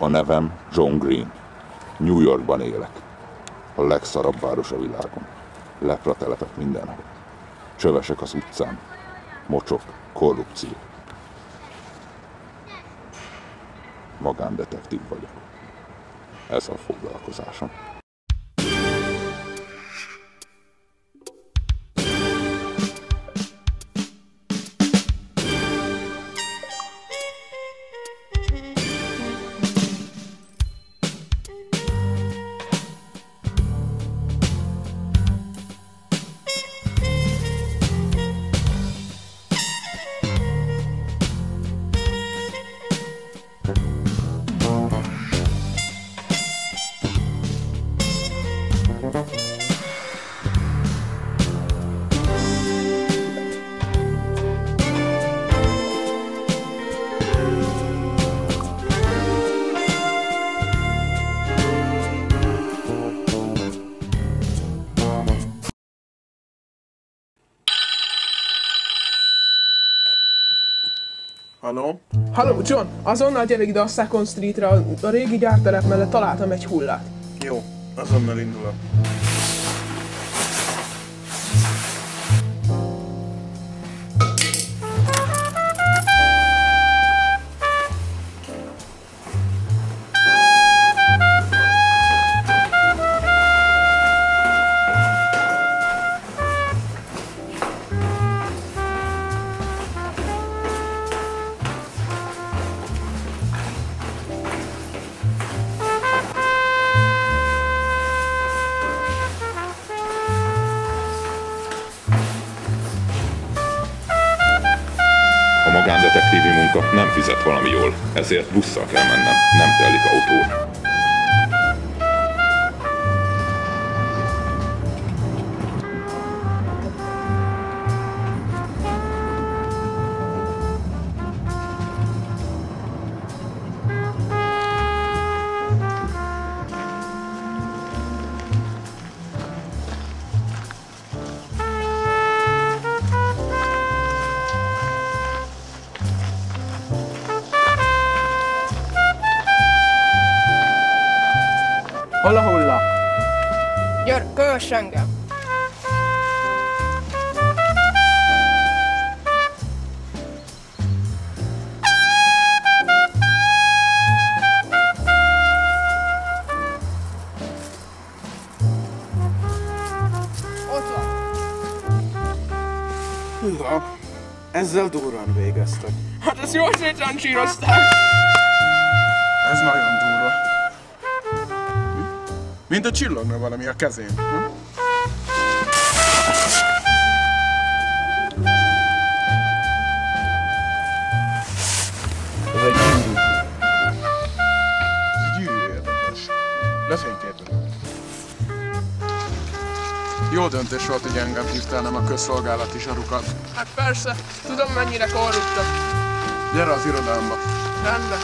A nevem John Green. New Yorkban élek. A legszarabb város a világon. Lepratelepek mindenhol. Csövesek az utcán. Mocsok, korrupció. Magándetektív vagyok. Ez a foglalkozásom. Halló? Halló, John! Azonnal gyere ide a Second Streetre, a régi gyártelep mellett találtam egy hullát. Jó, azonnal indulok. A magándetektívi munka nem fizet valami jól, ezért busszal kell mennem, nem telik autó. Hol a hulla? Gyere, kövess engem! Ott van. Hűha, ezzel durran végeztek. Hát ezt jól szétrancsírozták! Ez nagyon durva. Mint a csillogna valami a kezén. Ez egy gyűrű. Ez gyűrű érdekes. Lefényképezem. Jó döntés volt, hogy engem hívtál, nem a közszolgálati zsarukat. Hát persze, tudom mennyire korruptak. Gyere az irodámba. Rendben.